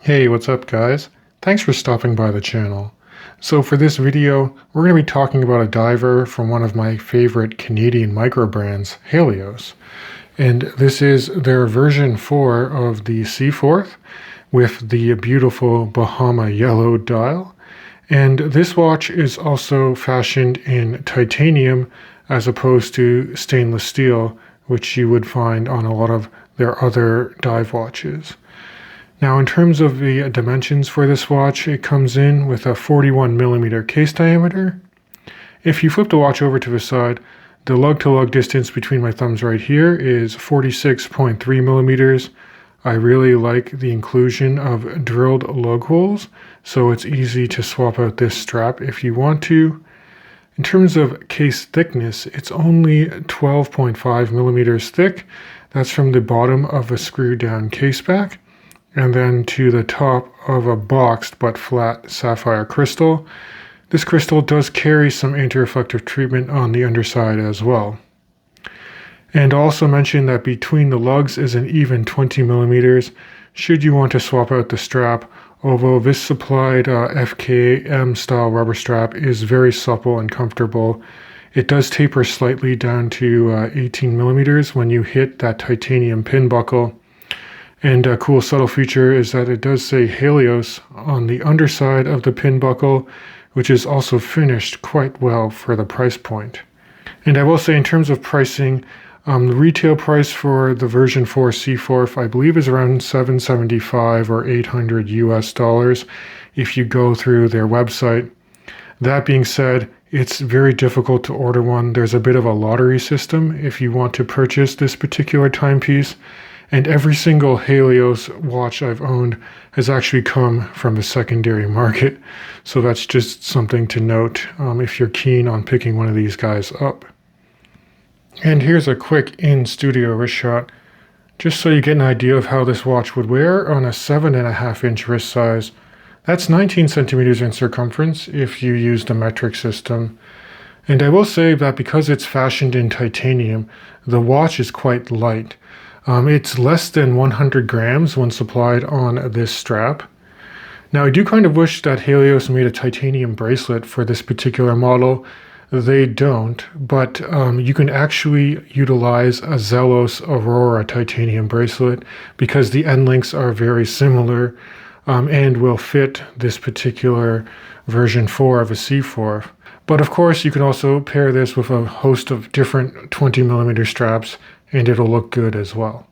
Hey, what's up guys? Thanks for stopping by the channel. So for this video, we're going to be talking about a diver from one of my favorite Canadian micro brands, HALIOS. And this is their version 4 of the Seaforth with the beautiful Bahama yellow dial. And this watch is also fashioned in titanium as opposed to stainless steel, which you would find on a lot of their other dive watches. Now, in terms of the dimensions for this watch, it comes in with a 41mm case diameter. If you flip the watch over to the side, the lug-to-lug distance between my thumbs right here is 46.3mm. I really like the inclusion of drilled lug holes, so it's easy to swap out this strap if you want to. In terms of case thickness, it's only 12.5mm thick. That's from the bottom of a screwed-down case back, and then to the top of a boxed but flat sapphire crystal. This crystal does carry some anti-reflective treatment on the underside as well. And also mention that between the lugs is an even 20mm should you want to swap out the strap, although this supplied FKM style rubber strap is very supple and comfortable. It does taper slightly down to 18mm when you hit that titanium pin buckle. And a cool subtle feature is that it does say HALIOS on the underside of the pin buckle, which is also finished quite well for the price point. And I will say, in terms of pricing, the retail price for the version 4 Seaforth, I believe, is around $775 or $800 if you go through their website. That being said, it's very difficult to order one. There's a bit of a lottery system if you want to purchase this particular timepiece. And every single HALIOS watch I've owned has actually come from the secondary market. So that's just something to note if you're keen on picking one of these guys up. And here's a quick in-studio wrist shot, just so you get an idea of how this watch would wear on a 7.5-inch wrist size. That's 19 centimeters in circumference if you use the metric system. And I will say that because it's fashioned in titanium, the watch is quite light. It's less than 100 grams when supplied on this strap. Now, I do kind of wish that HALIOS made a titanium bracelet for this particular model. They don't, but you can actually utilize a Zelos Aurora titanium bracelet because the end links are very similar and will fit this particular version 4 of a Seaforth. But of course, you can also pair this with a host of different 20mm straps, and it'll look good as well.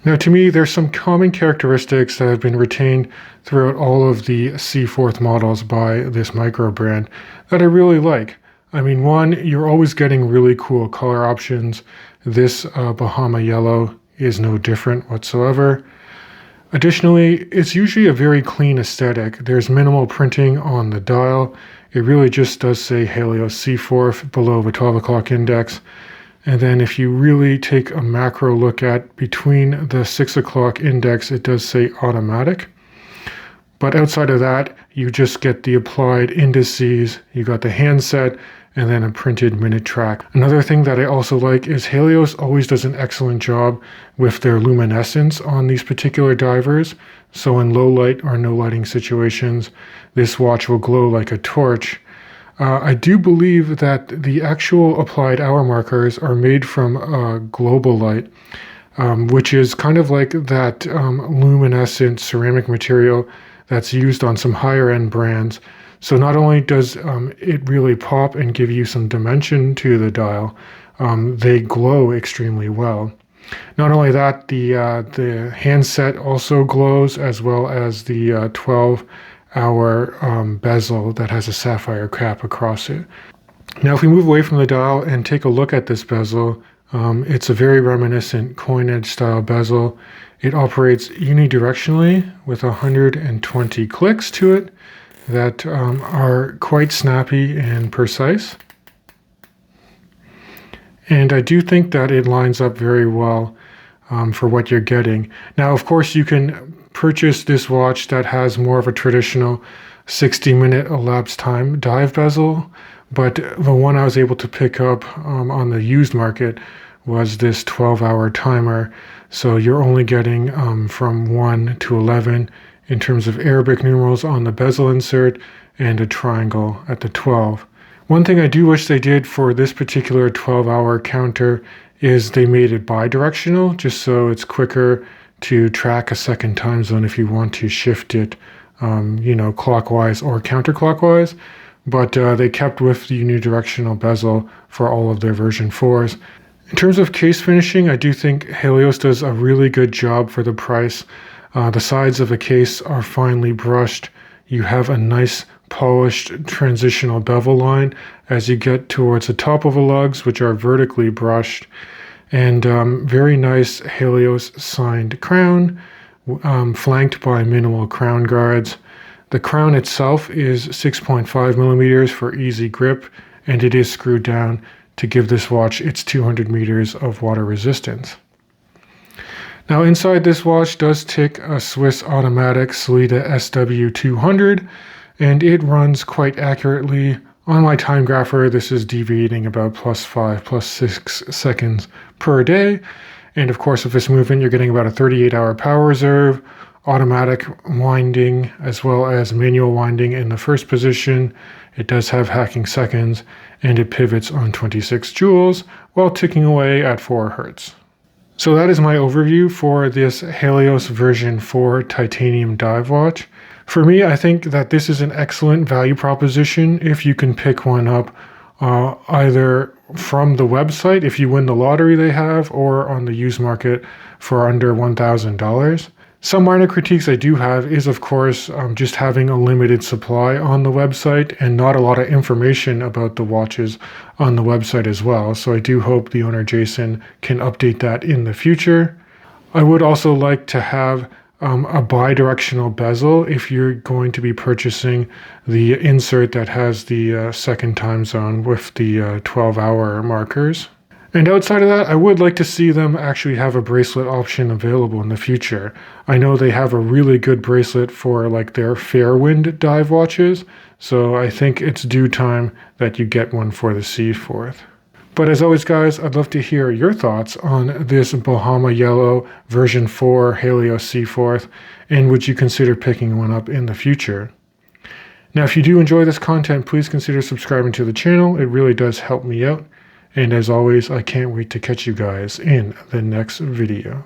Now, to me, there's some common characteristics that have been retained throughout all of the Seaforth models by this micro brand that I really like. I mean, one, you're always getting really cool color options. This Bahama yellow is no different whatsoever. Additionally, it's usually a very clean aesthetic. There's minimal printing on the dial. It really just does say HALIOS Seaforth below the 12 o'clock index. And then if you really take a macro look at between the 6 o'clock index, it does say automatic. But outside of that, you just get the applied indices, you got the handset, and then a printed minute track. Another thing that I also like is HALIOS always does an excellent job with their luminescence on these particular divers. So in low light or no lighting situations, this watch will glow like a torch. I do believe that the actual applied hour markers are made from global light, which is kind of like that luminescent ceramic material that's used on some higher end brands. So not only does it really pop and give you some dimension to the dial, they glow extremely well. Not only that, the handset also glows, as well as the 12-hour bezel that has a sapphire cap across it. Now, if we move away from the dial and take a look at this bezel, it's a very reminiscent coin edge style bezel. It operates unidirectionally with 120 clicks to it that are quite snappy and precise. And I do think that it lines up very well for what you're getting. Now, of course, you can purchase this watch that has more of a traditional 60-minute elapsed time dive bezel, but the one I was able to pick up on the used market was this 12-hour timer. So you're only getting from 1 to 11 in terms of Arabic numerals on the bezel insert and a triangle at the 12. One thing I do wish they did for this particular 12-hour counter is they made it bidirectional, just so it's quicker to track a second time zone if you want to shift it, clockwise or counterclockwise. But they kept with the unidirectional bezel for all of their version 4s. In terms of case finishing, I do think Halios does a really good job for the price. The sides of the case are finely brushed. You have a nice polished transitional bevel line as you get towards the top of the lugs, which are vertically brushed, and very nice Halios signed crown, flanked by minimal crown guards. The crown itself is 6.5 millimeters for easy grip, and it is screwed down to give this watch its 200 meters of water resistance. Now inside this watch does tick a Swiss automatic Sellita SW200, and it runs quite accurately. On my time grapher, this is deviating about +5, +6 seconds per day. And of course, with this movement, you're getting about a 38-hour power reserve, automatic winding, as well as manual winding in the first position. It does have hacking seconds, and it pivots on 26 joules while ticking away at 4 Hertz. So that is my overview for this Halios version 4 titanium dive watch. For me, I think that this is an excellent value proposition if you can pick one up either from the website, if you win the lottery they have, or on the used market for under $1,000. Some minor critiques I do have is, of course, just having a limited supply on the website and not a lot of information about the watches on the website as well. So I do hope the owner, Jason, can update that in the future. I would also like to have a bi-directional bezel if you're going to be purchasing the insert that has the second time zone with the 12-hour markers. And outside of that, I would like to see them actually have a bracelet option available in the future. I know they have a really good bracelet for like their Fairwind dive watches, so I think it's due time that you get one for the Seaforth. But as always, guys, I'd love to hear your thoughts on this Bahama Yellow version 4 HALIOS Seaforth, and would you consider picking one up in the future? Now, if you do enjoy this content, please consider subscribing to the channel. It really does help me out. And as always, I can't wait to catch you guys in the next video.